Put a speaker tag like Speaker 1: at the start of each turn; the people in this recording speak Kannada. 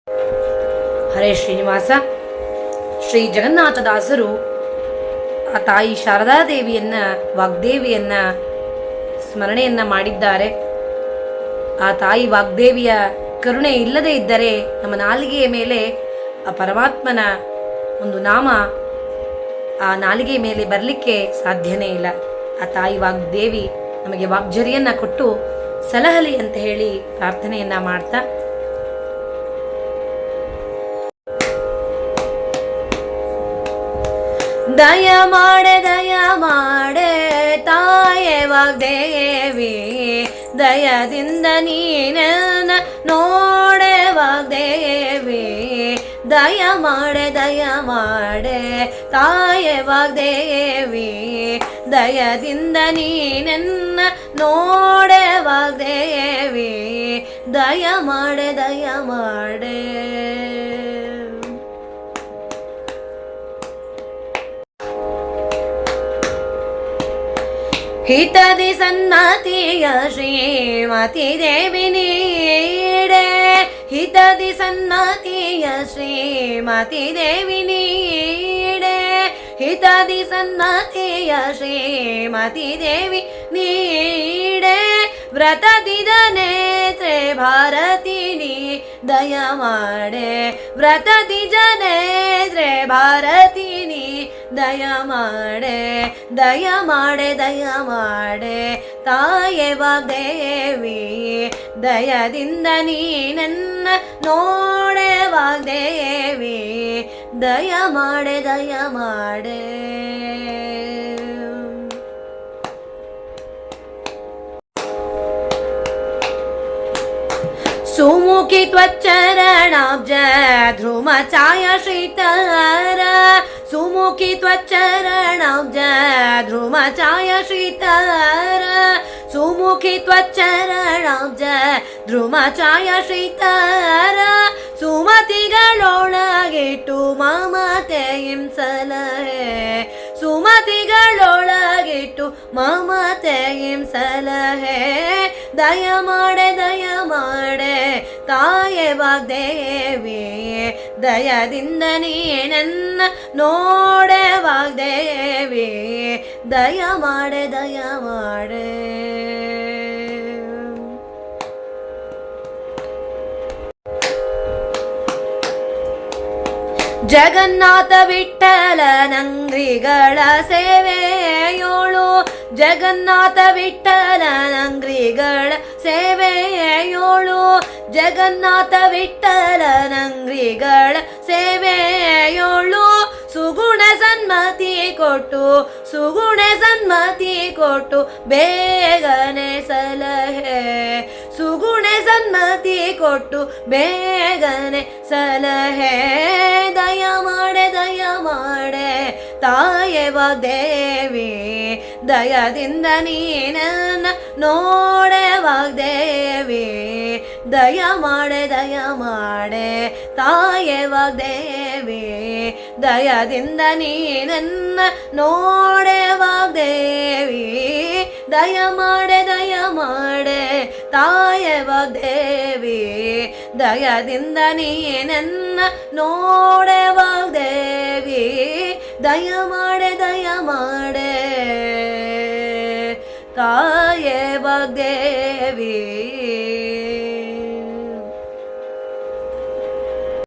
Speaker 1: ಹರೇ ಶ್ರೀನಿವಾಸ. ಶ್ರೀ ಜಗನ್ನಾಥದಾಸರು ಆ ತಾಯಿ ಶಾರದಾದೇವಿಯನ್ನ, ವಾಗ್ದೇವಿಯನ್ನ ಸ್ಮರಣೆಯನ್ನ ಮಾಡಿದ್ದಾರೆ. ಆ ತಾಯಿ ವಾಗ್ದೇವಿಯ ಕರುಣೆ ಇಲ್ಲದೆ ಇದ್ದರೆ ನಮ್ಮ ನಾಲಿಗೆಯ ಮೇಲೆ ಆ ಪರಮಾತ್ಮನ ಒಂದು ನಾಮ ಆ ನಾಲಿಗೆಯ ಮೇಲೆ ಬರಲಿಕ್ಕೆ ಸಾಧ್ಯನೇ ಇಲ್ಲ. ಆ ತಾಯಿ ವಾಗ್ದೇವಿ ನಮಗೆ ವಾಗ್ಜರಿಯನ್ನ ಕೊಟ್ಟು ಸಲಹಲಿ ಅಂತ ಹೇಳಿ ಪ್ರಾರ್ಥನೆಯನ್ನ ಮಾಡ್ತಾ, ದಯ ಮಾಡೆ ತಾಯೇ ವಾಗ್ದೇವಿ, ದಯದಿಂದ ನೀನನ್ನ ನೋಡೆ ವಾಗ್ದೇವಿ. ದಯ ಮಾಡೆ ತಾಯೇ ವಾಗ್ದೇವಿ, ದಯದಿಂದ ನೀನನ್ನ ನೋಡೆ ವಾಗ್ದೇವಿ. ದಯ ಮಾಡೆ ಹಿತದಿ ಸನ್ನತಿಯ ಶ್ರೀಮತಿ ದೇವಿ ನೀಡೆ, ಹಿತದಿ ಸನ್ನತಿಯ ಶ್ರೀಮತಿ ದೇವಿ ನೀಡೆ, ಹಿತದಿ ಸನ್ನತಿಯ ಶ್ರೀಮತಿ ದೇವಿ ನೀಡೆ. ವ್ರತದಿದ ನೇತ್ರೆ ಭಾರತಿನಿ ದಯ ಮಾಡೆ, ವ್ರತದಿಜ ನೇತ್ರೆ ಭಾರತಿನಿ ದಯ ಮಾಡೆ. ದಯ ಮಾಡೆ ತಾಯೇ ವಾಗ್ದೇವಿ, ದಯದಿಂದ ನೀನನ್ನ ನೋಡೆ ವಾಗ್ದೇವಿ. ದಯ ಮಾಡೆ ಸುಮುಖಿ ತ್ವಚ್ಚರಣಾಬ್ಜ ಧ್ರುವ ಛಾಯ ಶ್ರೀತರ, ಸುಮುಖಿ ತ್ವಚ್ಚರಣಾಬ್ಜ ಧ್ರುವ ಛಾಯ ಶ್ರೀತರ, ಸುಮುಖಿ ತ್ವಚ್ಚರಣಾಬ್ಜ ಧ್ರುವ ಛಾಯ ಶ್ರೀತರ. ಸುಮತಿಗಳೊಳಗಿಟ್ಟು ಮಮತೆಯಿಂ ಸಲಹೆ, ಸುಮತಿಗಳೊಳಗಿಟ್ಟು ಮಮತೆಯಿಂ ಸಲಹೆ. ದಯ ಮಾಡೆ ತಾಯೇ ವಾಗ್ದೇವಿ, ದಯದಿಂದ ನೀನನ್ನ ನೋಡೆ ವಾಗ್ದೇವಿ. ದಯ ಮಾಡೆ ಜಗನ್ನಾಥ ವಿಠ್ಠಲನಂಗ್ರಿಗಳ ಸೇವೆಯೋಳು, ಜಗನ್ನಾಥ ವಿಠ್ಠಲನಂಗ್ರಿಗಳ ಸೇವೆಯೋಳು, ಜಗನ್ನಾಥ ವಿಠ್ಠಲನಂಗ್ರಿಗಳ ಸೇವೆಯೋಳು. ಸುಗುಣ ಸನ್ಮತಿ ಕೊಟ್ಟು ಬೇಗನೆ ಸಲಹೆ, ಸುಗುಣ ಸನ್ಮತಿ ಕೊಟ್ಟು ಬೇಗನೆ ಸಲಹೆ. ದಯ ಮಾಡೆ ತಾಯೇ ವಾಗ್ದೇವಿ, ದಯದಿಂದ ನೀನನ್ನ ನೋಡೆ ವಾಗ್ದೇವಿ. ದಯ ಮಾಡೆ ತಾಯೇ ವಾಗ್ದೇವಿ, ದಯದಿಂದ ನೀನನ್ನ ನೋಡೆ ವಾಗ್ದೇವಿ. ದಯ ಮಾಡೆ ತಾಯೇ ವಾಗ್ದೇವಿ, ದಯದಿಂದ ನೀನನ್ನ ನೋಡೆ ವಾಗ್ದೇವಿ. ದಯ ಮಾಡೆ ತಾಯೇ ವಾಗ್ದೇವಿ.